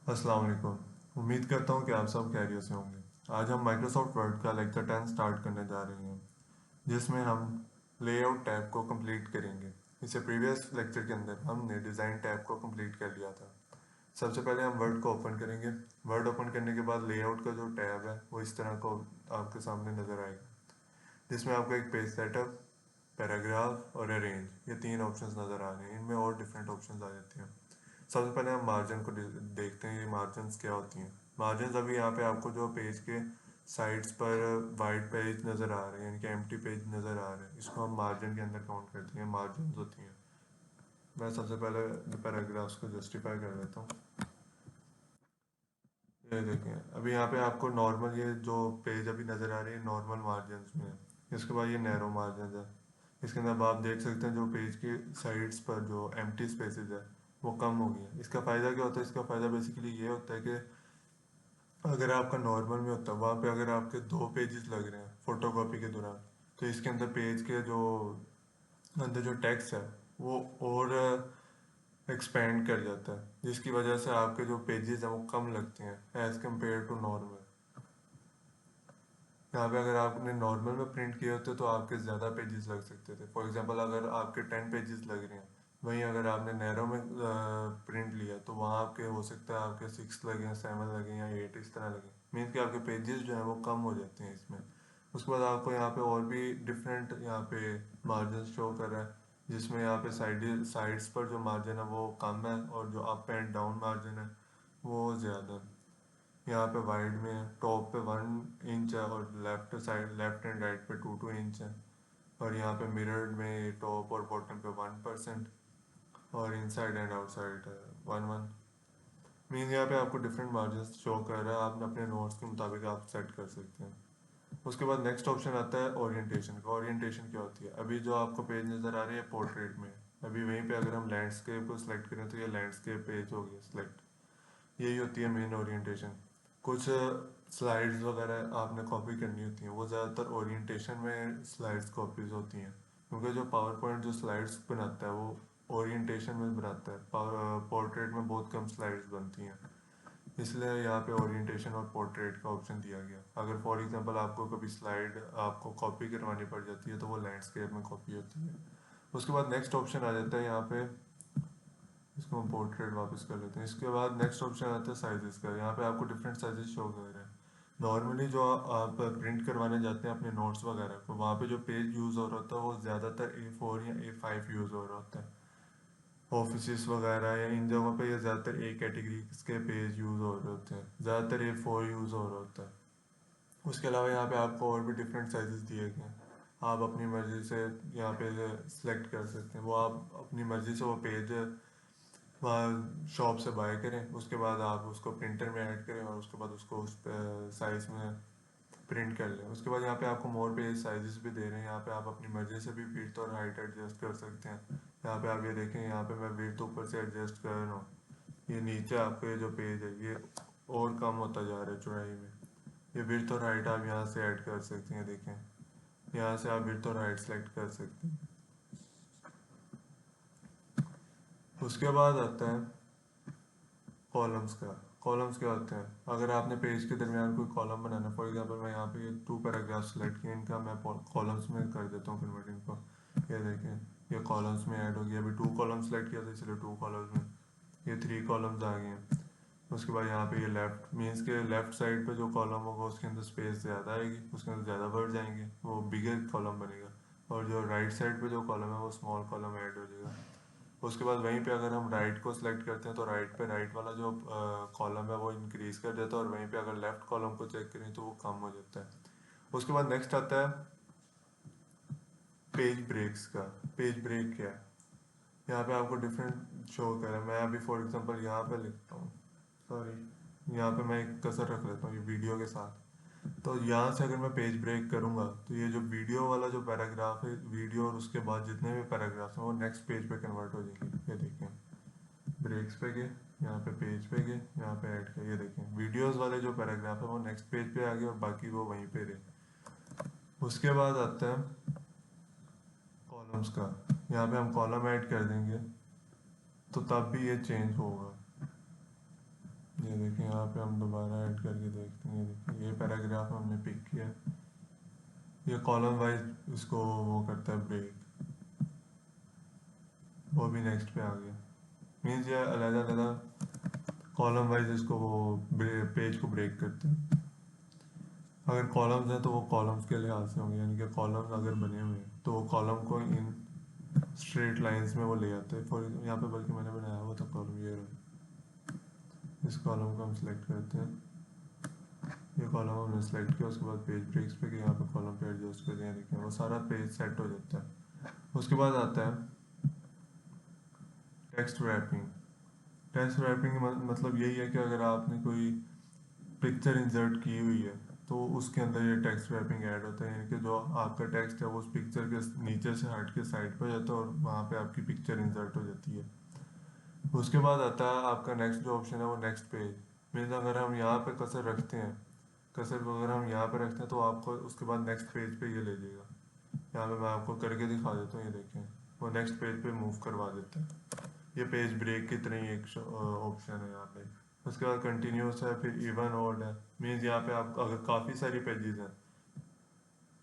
अस्सलाम वालेकुम। उम्मीद करता हूँ कि आप सब खैरियत से होंगे। आज हम माइक्रोसॉफ्ट वर्ड का लेक्चर 10 स्टार्ट करने जा रहे हैं, जिसमें हम लेआउट टैब को कंप्लीट करेंगे। इससे प्रीवियस लेक्चर के अंदर हमने डिज़ाइन टैब को कंप्लीट कर लिया था। सबसे पहले हम वर्ड को ओपन करेंगे। वर्ड ओपन करने के बाद लेआउट का जो टैब है वो इस तरह को आपके सामने नज़र आएगा, जिसमें आपको एक पेज सेटअप, पैराग्राफ और अरेंज, ये तीन ऑप्शंस नज़र आ रहे हैं। इनमें और डिफरेंट ऑप्शंस आ जाते हैं। सबसे पहले हम मार्जिन को देखते हैं, ये मार्जिनस क्या होती हैं। मार्जिनस अभी यहाँ पे आपको जो पेज के साइड्स पर वाइट पेज नज़र आ रहे हैं, यानी कि एम्प्टी पेज नज़र आ रहे हैं, इसको हम मार्जिन के अंदर काउंट करते हैं, मार्जिनस होती हैं। मैं सबसे पहले पैराग्राफ्स को जस्टिफाई कर देता हूँ। ये देखें, अभी यहाँ पे आपको नॉर्मल, ये जो पेज अभी नज़र आ रही है नॉर्मल मार्जिनस में है। इसके बाद ये नैरो मार्जिन है। इसके अंदर अब आप देख सकते हैं जो पेज के साइड्स पर जो एम्प्टी स्पेसेस है वो कम हो गई है। इसका फ़ायदा क्या होता है? इसका फ़ायदा बेसिकली ये होता है कि अगर आपका नॉर्मल में होता है, वहाँ पे अगर आपके दो पेजेस लग रहे हैं फोटोकॉपी के दौरान, तो इसके अंदर पेज के जो अंदर जो टेक्स्ट है वो और एक्सपेंड कर जाता है, जिसकी वजह से आपके जो पेजेस हैं वो कम लगते हैं एज़ कम्पेयर टू नॉर्मल। यहाँ पे अगर आपने नॉर्मल में प्रिंट किए होते तो आपके ज़्यादा पेजेस लग सकते थे। फॉर एग्जांपल अगर आपके 10 पेजेस लग रहे हैं, वहीं अगर आपने नैरो में प्रिंट लिया तो वहाँ आपके हो सकता है आपके 6 लगे, 7 लगे या 8 इस तरह लगे। मीन्स कि आपके पेजेस जो हैं वो कम हो जाते हैं इसमें। उसके बाद आपको यहाँ पे और भी डिफरेंट यहाँ पे मार्जिन शो कर रहा है, जिसमें यहाँ पे साइड्स पर जो मार्जिन है वो कम है और जो अप एंड डाउन मार्जिन है वो ज़्यादा है। यहाँ पे वाइड में है, टॉप पे 1 इंच है और left side, left and right पे 2 2 इंच है। और यहाँ पे मिरर्ड में टॉप और बॉटम पे 1% और इनसाइड एंड आउटसाइड 1 1। मीन यहाँ पे आपको डिफरेंट मार्जिन शो कर रहा है, आप अपने नोट्स के मुताबिक आप सेट कर सकते हैं। उसके बाद नेक्स्ट ऑप्शन आता है ओरिएंटेशन का। ओरिएंटेशन क्या होती है? अभी जो आपको पेज नज़र आ रही है पोर्ट्रेट में, अभी वहीं पे अगर हम लैंडस्केप को सिलेक्ट करें तो ये लैंडस्केप पेज हो गया सिलेक्ट। यही होती है मेन ओरिएंटेशन। कुछ स्लाइड्स वगैरह आपने कॉपी करनी होती हैं, वो ज़्यादातर ओरिएंटेशन में स्लाइड्स कॉपीज होती हैं, क्योंकि जो पावर पॉइंट जो स्लाइड्स बनाता है वो ओरिएंटेशन में बनाता है। पोर्ट्रेट में बहुत कम स्लाइड्स बनती हैं, इसलिए यहाँ पे ओरिएंटेशन और पोर्ट्रेट का ऑप्शन दिया गया। अगर फॉर एग्जांपल आपको कभी स्लाइड आपको कॉपी करवानी पड़ जाती है तो वो लैंडस्केप में कॉपी होती है। उसके बाद नेक्स्ट ऑप्शन आ जाता है यहाँ पे, इसको हम पोर्ट्रेट वापस कर लेते हैं। इसके बाद नेक्स्ट ऑप्शन आता है साइजेस का। यहाँ पे आपको डिफरेंट साइजेस शो कर रहे हैं। नॉर्मली जो आप प्रिंट करवाने जाते हैं अपने नोट्स वगैरह को, वहाँ पे जो पेज यूज़ हो रहा होता है वो ज़्यादातर A4 या A5 यूज़ हो रहा होता है। ऑफिस वगैरह या इन जगहों पे ये ज़्यादातर A कैटेगरी के पेज यूज़ हो रहे होते हैं, ज़्यादातर A4 यूज़ हो रहा होता है। उसके अलावा यहाँ पे आपको और भी डिफरेंट साइजेस दिए गए हैं, आप अपनी मर्ज़ी से यहाँ पे सिलेक्ट कर सकते हैं। वो आप अपनी मर्ज़ी से वो पेज वहाँ शॉप से बाय करें, उसके बाद आप उसको प्रिंटर में ऐड करें और उसके बाद उसको उस साइज़ में प्रिंट कर लें। उसके बाद यहाँ पे आपको मोर पेज साइजेस भी दे रहे हैं, यहाँ पे आप अपनी मर्ज़ी से भी विड्थ और हाइट एडजस्ट कर सकते हैं। यहाँ पे आप ये देखें, यहाँ पे मैं विड्थ ऊपर से एडजस्ट कर रहा हूँ, ये नीचे आपको ये जो पेज है ये और कम होता जा रहा है चौड़ाई में। ये विड्थ और हाइट आप यहाँ से ऐड कर सकते हैं। देखें, यहाँ से आप विड्थ और हाइट सेलेक्ट कर सकते हैं। उसके बाद आता है कॉलम्स का। कॉलम्स क्या होते हैं? अगर आपने पेज के दरमियान कोई कॉलम बनाना, फॉर एग्जांपल मैं यहाँ पे ये 2 पैराग्राफ सेलेक्ट किए, इनका मैं कॉलम्स में कर देता हूँ कन्वर्ट इनको। ये देखें, ये कॉलम्स में ऐड हो गया। अभी 2 कॉलम सेलेक्ट किया था इसलिए 2 कॉलम्स में ये 3 कॉलम्स आ गए हैं। उसके बाद यहाँ पे ये लेफ्ट मीन्स के लेफ्ट साइड पे जो कॉलम होगा उसके अंदर स्पेस ज़्यादा आएगी, उसके अंदर ज़्यादा वर्ड जाएंगे, वो बिगर कॉलम बनेगा। और जो राइट साइड पे जो कॉलम है वो स्मॉल कॉलम ऐड हो जाएगा। उसके बाद वहीं पे अगर हम राइट को सिलेक्ट करते हैं तो राइट पे राइट वाला जो कॉलम है वो इंक्रीज कर देता है, और वहीं पे अगर लेफ्ट कॉलम को चेक करें तो वो कम हो जाता है। उसके बाद नेक्स्ट आता है पेज ब्रेक्स का। पेज ब्रेक क्या है? यहाँ पे आपको डिफरेंट शो कर रहा है। मैं अभी फॉर एग्जांपल यहाँ पे लिखता हूँ, सॉरी यहाँ पे मैं एक कसर रख लेता हूँ ये वीडियो के साथ। तो यहाँ से अगर मैं पेज ब्रेक करूँगा तो ये जो वीडियो वाला जो पैराग्राफ है, वीडियो और उसके बाद जितने भी पैराग्राफ हैं वो नेक्स्ट पेज पे कन्वर्ट हो जाएंगे। ये देखें, ब्रेक्स पे गए, यहाँ पे पेज पे गए, यहाँ पे ऐड किया, ये देखें वीडियोस वाले जो पैराग्राफ है वो नेक्स्ट पेज पे आ गए और बाकी वो वहीं पे रहे। उसके बाद आता है कॉलम्स का। यहाँ पे हम कॉलम ऐड कर देंगे तो तब भी ये चेंज होगा। ये देखिए यहाँ पे हम दोबारा ऐड करके देखते हैं। ये देखिए ये पैराग्राफ हमने पिक किया, ये कॉलम वाइज इसको वो करता है ब्रेक, वो भी नेक्स्ट पे आ गया। मीन्स ये अलग अलग कॉलम वाइज इसको वो पेज को ब्रेक करते हैं। अगर कॉलम्स हैं तो वो कॉलम्स के लिहाज से होंगे, यानी कि कॉलम्स अगर बने हुए हैं तो वो कॉलम को इन स्ट्रेट लाइंस में वो ले आते हैं। फॉर यहाँ पे बल्कि मैंने बनाया हुआ था कॉलम, ये इस कॉलम को हम सिलेक्ट करते हैं, ये कॉलम हमने सेलेक्ट किया, उसके बाद पेज ब्रेक्स पे गए, यहाँ पे कॉलम पे एडजस्ट कर दिया, देखिए वो सारा पेज सेट हो जाता है। उसके बाद आता है टेक्स्ट रैपिंग। टेक्स्ट रैपिंग मतलब यही है कि अगर आपने कोई पिक्चर इंसर्ट की हुई है तो उसके अंदर ये टेक्स्ट रैपिंग ऐड होता है, यानी कि जो आपका टेक्स्ट है वो उस पिक्चर के नीचे से हट के साइड पर जाता है और वहाँ पे आपकी पिक्चर इंसर्ट हो जाती है। उसके बाद आता है आपका नेक्स्ट जो ऑप्शन है वो नेक्स्ट पेज। मीन्स अगर हम यहाँ पे कर्सर रखते हैं, कर्सर को अगर हम यहाँ पे रखते हैं तो आपको उसके बाद नेक्स्ट पेज पे ये ले जाएगा। यहाँ पे मैं आपको करके दिखा देता हूँ, ये देखें वो नेक्स्ट पेज पे मूव करवा देता है। ये पेज ब्रेक की तरह ही एक ऑप्शन है यहाँ पे। उसके बाद कंटिन्यूस है, फिर इवन ऑड है। मीन्स यहाँ पे आप अगर काफ़ी सारी पेजेस हैं,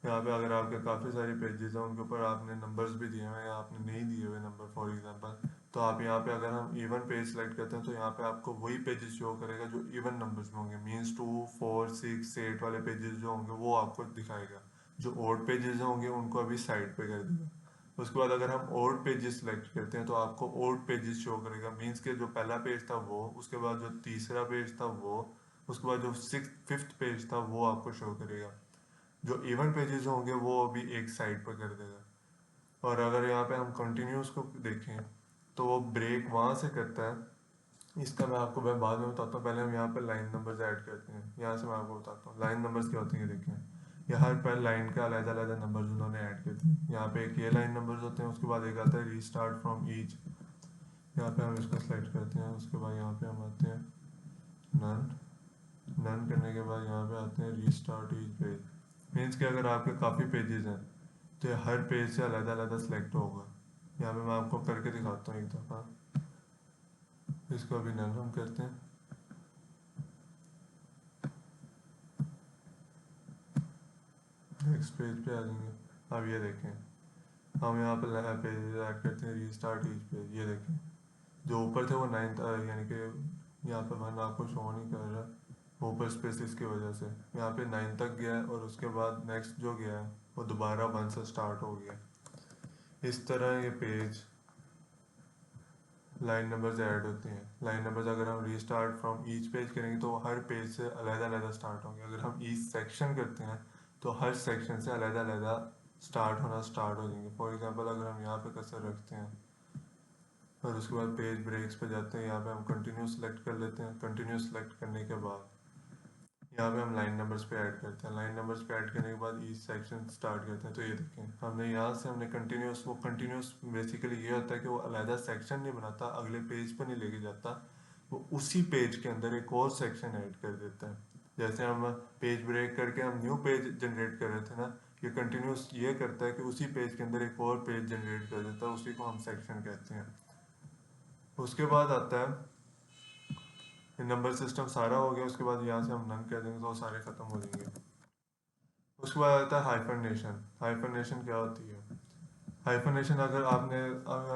यहाँ पे अगर आपके काफ़ी सारे पेजेस हैं उनके ऊपर आपने नंबर्स भी दिए हुए हैं या आपने नहीं दिए हुए नंबर फॉर एग्जांपल, तो आप यहाँ पे अगर हम इवन पेज सेलेक्ट करते हैं तो यहाँ पे आपको वही पेजेस शो करेगा जो इवन नंबर्स में होंगे। मीन्स 2, 4, 6, 8 वाले पेजेस जो होंगे वो आपको दिखाएगा। जो ओड पेजेस होंगे उनको अभी साइड पे कर देगा। उसके बाद अगर हम ओड पेजेस सेलेक्ट करते हैं तो आपको ओड पेजेस शो करेगा। मीन्स के जो पहला पेज था वो, उसके बाद जो तीसरा पेज था वो, उसके बाद जो फिफ्थ पेज था वो आपको शो करेगा। जो इवन पेजेस होंगे वो अभी एक साइड पर कर देगा। और अगर यहाँ पे हम कंटिन्यूस को देखें तो वो ब्रेक वहाँ से करता है। इसका मैं बाद में बताता हूँ, पहले हम यहाँ पर लाइन नंबर्स ऐड करते हैं। यहाँ से मैं आपको बताता हूँ लाइन नंबर्स क्या होते हैं। ये देखें ये हर पर लाइन का अलग अलग नंबर्स उन्होंने ऐड कर दिए। यहाँ पे एक ये लाइन नंबर्स होते हैं, उसके बाद एक आता है रीस्टार्ट फ्रॉम ईच। यहाँ पे हम इसको सेलेक्ट करते हैं, उसके बाद यहाँ पे हम आते हैं नन। नन करने के बाद यहाँ पे आते हैं रीस्टार्ट ईच पेज। मीन्स कि अगर आपके काफ़ी पेजेस हैं तो ये हर पेज से अलग अलग सेलेक्ट होगा। यहाँ पे मैं आपको करके दिखाता हूँ एक दफ़ा। इसको अभी नन हम करते हैं। नेक्स्ट पेज पे आ जाएंगे। अब ये देखें हम यहाँ पे पेज ऐड करते हैं रीस्टार्ट ईच पेज। ये देखें जो ऊपर थे वो 9 यानी कि यहाँ पे 1 आपको शो नहीं कर रहा, वो ऊपर स्पेसिस की वजह से यहाँ पे 9 तक गया है और उसके बाद नेक्स्ट जो गया है वो दोबारा 1 से स्टार्ट हो गया। इस तरह ये पेज लाइन नंबर्स ऐड होते हैं। लाइन नंबर्स अगर हम रीस्टार्ट फ्रॉम ईच पेज करेंगे तो हर पेज से अलग अलग स्टार्ट होंगे। अगर हम ईच सेक्शन करते हैं तो हर सेक्शन से अलग अलग स्टार्ट होना स्टार्ट हो जाएंगे। फॉर एग्जांपल अगर हम यहाँ पे कर्सर रखते हैं और उसके बाद पेज ब्रेक्स पे जाते हैं, यहाँ पे हम कंटिन्यू सेलेक्ट कर लेते हैं। कंटिन्यू सेलेक्ट करने के बाद यहाँ पे हम लाइन नंबर्स पे ऐड करते हैं। लाइन नंबर्स पे ऐड करने के बाद ईच सेक्शन स्टार्ट करते हैं। तो ये देखें हमने यहाँ से हमने कंटिन्यूस, वो कंटिन्यूस बेसिकली ये होता है कि वो अलहदा सेक्शन नहीं बनाता, अगले पेज पर नहीं लेके जाता, वो उसी पेज के अंदर एक और सेक्शन ऐड कर देता है। जैसे हम पेज ब्रेक करके हम न्यू पेज जनरेट कर रहे थे ना, ये कंटिन्यूस ये करता है कि उसी पेज के अंदर एक और पेज जनरेट कर देता है, उसी को हम सेक्शन कहते हैं। उसके बाद आता है नंबर सिस्टम सारा हो गया। उसके बाद यहाँ से हम नन कर देंगे तो वो सारे ख़त्म हो जाएंगे। उसके बाद आता है हाइफरनेशन। हाइफरनेशन क्या होती है? हाइफरनेशन अगर आपने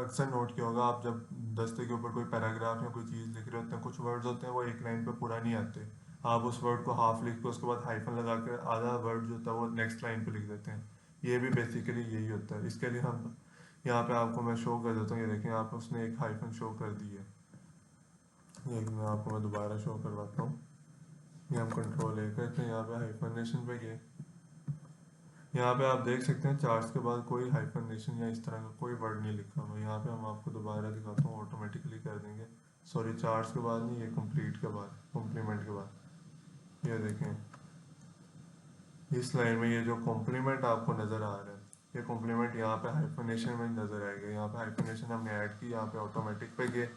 अक्सर नोट किया होगा, आप जब दस्ते के ऊपर कोई पैराग्राफ या कोई चीज़ लिख रहे होते हैं, कुछ वर्ड्स होते हैं वो एक लाइन पे पूरा नहीं आते, आप उस वर्ड को हाफ लिख के उसके बाद हाइफन लगा कर आधा वर्ड जो होता है वो नेक्स्ट लाइन पे लिख देते हैं। ये भी बेसिकली यही होता है। इसके लिए हम यहाँ पे आपको मैं शो कर देता हूँ, ये देखें आप उसने एक हाइफन शो कर दी है। ये मैं दोबारा शो करवाता हूँ। ये हम कंट्रोल ए करते हैं, यहाँ पे हाइफरनेशन पे गए, यहाँ पे आप देख सकते हैं चार्ट्स के बाद कोई हाइफरनेशन या इस तरह का कोई वर्ड नहीं लिखा हुआ। यहाँ पे हम आपको दोबारा दिखाता हूँ, ऑटोमेटिकली कर देंगे। सॉरी चार्ट्स के बाद नहीं, ये कंप्लीट के बाद, कॉम्प्लीमेंट के बाद। ये देखें इस लाइन में ये जो कॉम्प्लीमेंट आपको नज़र आ रहा है, ये कॉम्प्लीमेंट यहाँ पे हाइफरनेशन में नज़र आएगा। यहाँ पे हाइफरनेशन हमने ऐड की, यहाँ पे ऑटोमेटिक पे गए,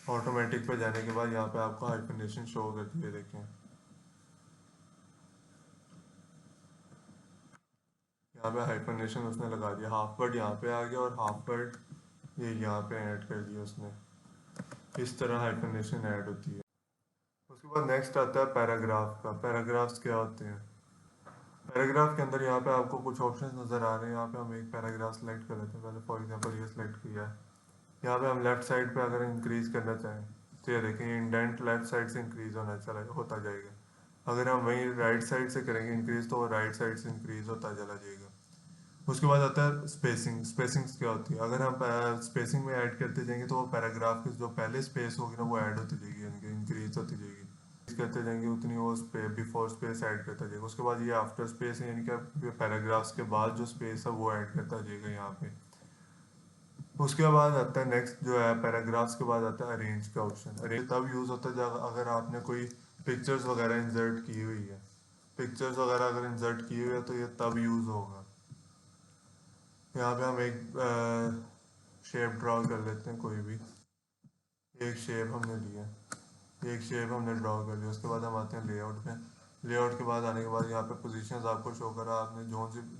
ऑटोमेटिक पे जाने के बाद यहाँ पे आपको हाइफरनेशन शो करती है। देखें यहाँ पे हाइफरनेशन उसने लगा दिया, हाफ वर्ड यहाँ पे आ गया और हाफ वर्ड ये यहाँ पे ऐड कर दिया उसने। इस तरह हाइफरनेशन ऐड होती है। बाद नेक्स्ट आता है पैराग्राफ का। पैराग्राफ्स क्या होते हैं? पैराग्राफ के अंदर यहाँ पे आपको कुछ ऑप्शंस नज़र आ रहे हैं। यहाँ पे हम एक पैराग्राफ सेलेक्ट कर लेते हैं। पहले फॉर एग्जांपल ये सेलेक्ट किया है। यहाँ पे हम लेफ्ट साइड पे अगर इंक्रीज करना चाहें तो ये देखें इंडेंट लेफ्ट साइड से इंक्रीज होता जाएगा। अगर हम वहीं राइट साइड से करेंगे इंक्रीज तो वो राइट साइड से इंक्रीज होता चला जाएगा। उसके बाद आता है स्पेसिंग। स्पेसिंग्स क्या होती है? अगर हम स्पेसिंग में ऐड करते जाएंगे तो वो पैराग्राफ की जो पहले स्पेस होगी ना वो ऐड होती जाएगी, यानी कि इंक्रीज होती जाएगी। करते जाएंगे उतनी वो बिफोर स्पेस ऐड करता जाएगा। उसके बाद ये आफ्टर स्पेस है, यानी कि पैराग्राफ्स के बाद जो स्पेस है वो ऐड करता जाएगा यहाँ पे। उसके बाद आता है नेक्स्ट जो है पैराग्राफ्स के बाद आता है अरेंज का ऑप्शन। अरेंज तब यूज होता है जब अगर आपने कोई पिक्चर्स वगैरह इंसर्ट की हुई है। पिक्चर्स वगैरह अगर इंसर्ट की हुई है तो ये तब यूज होगा। यहाँ पे हम एक शेप ड्रॉ कर लेते हैं कोई भी। एक शेप हमने लिया, एक शेप हमने ड्रॉ कर लिया। उसके बाद हम आते हैं लेआउट पे। लेआउट के बाद आने के बाद यहाँ पे पोजीशंस आपको शो करा। आपने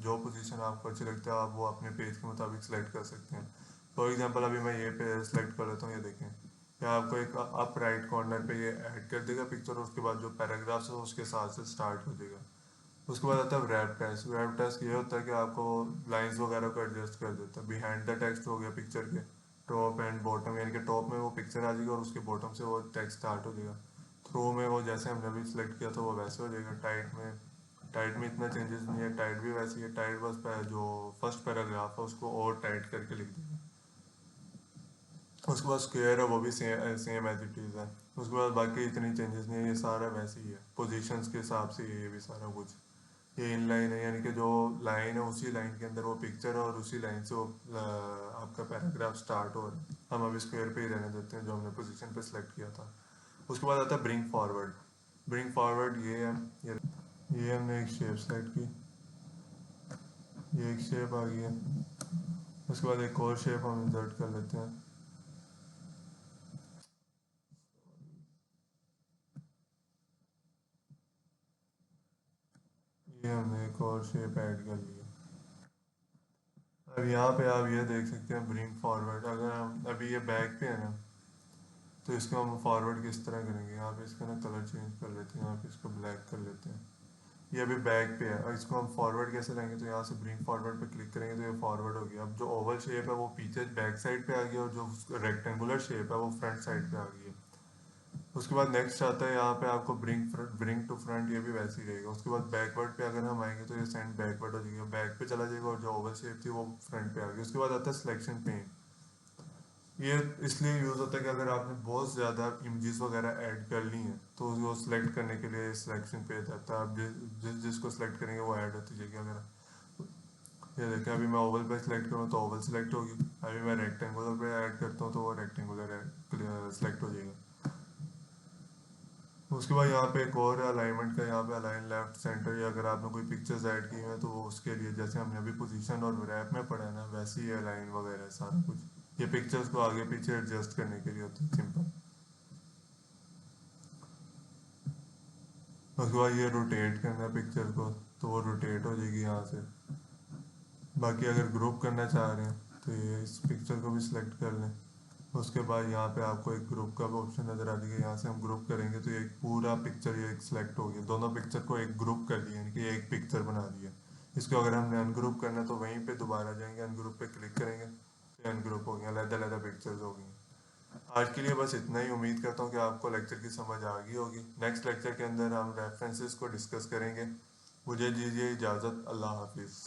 जो पोजीशन आपको अच्छी लगता है आप वो अपने पेज के मुताबिक सेलेक्ट कर सकते हैं। फॉर एग्जांपल अभी मैं ये पे सेलेक्ट कर लेता हूँ। ये देखें यहाँ आपको एक अप राइट कॉर्नर पे ये ऐड कर देगा पिक्चर। उसके बाद जो पैराग्राफ्स है उसके साथ से स्टार्ट हो जाएगा। उसके बाद आता है रैप टेस्ट। रैप टेस्ट ये होता है कि आपको लाइंस वगैरह को एडजस्ट कर देता है। बिहाइंड द टेक्स्ट हो गया पिक्चर के टॉप एंड बॉटम, यानी कि टॉप में वो पिक्चर आ जाएगी और उसके बॉटम से वो टेक्स्ट स्टार्ट हो जाएगा। थ्रो में वो जैसे हमने अभी सिलेक्ट किया था वो वैसे हो जाएगा। टाइट में इतना चेंजेस नहीं है। टाइट भी वैसी है। टाइट बस जो फर्स्ट पैराग्राफ है उसको और टाइट करके लिख देगा। उसके बाद स्क्वायर है वो भी same same as it is है। उसके बाद बाकी इतनी चेंजेस नहीं है। ये सारा वैसे ही है। पोजीशंस के हिसाब से ये भी सारा कुछ। ये इन लाइन है, यानी कि जो लाइन है उसी लाइन के अंदर वो पिक्चर है और उसी लाइन से वो आपका पैराग्राफ स्टार्ट हो रहा है। हम अभी स्क्वायर पे ही रहने देते हैं जो हमने पोजीशन पे सिलेक्ट किया था। उसके बाद आता है ब्रिंग फॉरवर्ड। ब्रिंग फॉरवर्ड ये है। ये हमने एक शेप सेलेक्ट की। ये एक शेप आ गई है। उसके बाद एक और शेप हम इंसर्ट कर लेते हैं। ये हमने एक और शेप ऐड कर लिया। अब यहाँ पे आप ये देख सकते हैं ब्रिंग फॉरवर्ड। अगर हम अभी ये बैक पे है ना तो इसको हम फॉरवर्ड किस तरह करेंगे? यहाँ पे इसका ना कलर चेंज कर लेते हैं। यहाँ पे इसको ब्लैक कर लेते हैं। ये अभी बैक पे है और इसको हम फॉरवर्ड कैसे लाएंगे? तो यहाँ से ब्रिंग फॉरवर्ड पे क्लिक करेंगे तो ये फॉरवर्ड हो गया। अब जो ओवल शेप है वो पीछे बैक साइड पे आ गया और जो रेक्टेंगुलर शेप है वो फ्रंट साइड पे आ गई है। उसके बाद नेक्स्ट आता है यहाँ पे आपको ब्रिंग टू फ्रंट। ये भी वैसे ही रहेगा। उसके बाद बैकवर्ड पे अगर हम आएंगे तो ये सेंड बैकवर्ड हो जाएगा, बैक पे चला जाएगा और जो ओवल शेप थी वो फ्रंट पे आ गई। उसके बाद आता है सिलेक्शन पेन। ये इसलिए यूज़ होता है कि अगर आपने बहुत ज़्यादा इमेजेस वगैरह ऐड कर ली हैं तो उसको सिलेक्ट करने के लिए सिलेक्शन पेज आता है। आप जिसको सिलेक्ट करेंगे वो ऐड होती जाएगी। अगर ये देखें अभी मैं ओवल पे सिलेक्ट करूँ तो ओवल सिलेक्ट होगी। अभी मैं रेक्टेंगुलर पे ऐड करता हूँ तो वो रेक्टेंगुलर सिलेक्ट हो जाएगा। उसके बाद यहाँ पे एक और है अलाइनमेंट का। यहाँ पे अलाइन लेफ्ट सेंटर, या अगर आपने कोई पिक्चर्स ऐड की हैं तो वो उसके लिए जैसे हमने अभी पोजीशन और रैप में पढ़ा है ना वैसे ही अलाइन वगैरह सारा कुछ। ये पिक्चर्स को आगे पीछे एडजस्ट करने के लिए होता है, सिंपल। उसके बाद ये रोटेट करना है पिक्चर को तो वो रोटेट हो जाएगी यहाँ से। बाकी अगर ग्रुप करना चाह रहे हैं तो ये इस पिक्चर को भी सिलेक्ट कर लें। उसके बाद यहाँ पे आपको एक ग्रुप का भी ऑप्शन नज़र आ जाएगा। यहाँ से हम ग्रुप करेंगे तो ये एक पूरा पिक्चर ये एक सिलेक्ट हो गया। दोनों पिक्चर को एक ग्रुप कर दिया, यानी कि एक पिक्चर बना दिया। इसको अगर हमने अनग्रुप करना है तो वहीं पे दोबारा जाएंगे, अनग्रुप पे क्लिक करेंगे तो अनग्रुप हो गया, अलग अलग पिक्चर्स हो गई। आज के लिए बस इतना ही। उम्मीद करता हूँ कि आपको लेक्चर की समझ आ गई होगी। नेक्स्ट लेक्चर के अंदर हम रेफरेंसेस को डिस्कस करेंगे। मुझे दीजिए इजाज़त। अल्लाह हाफिज़।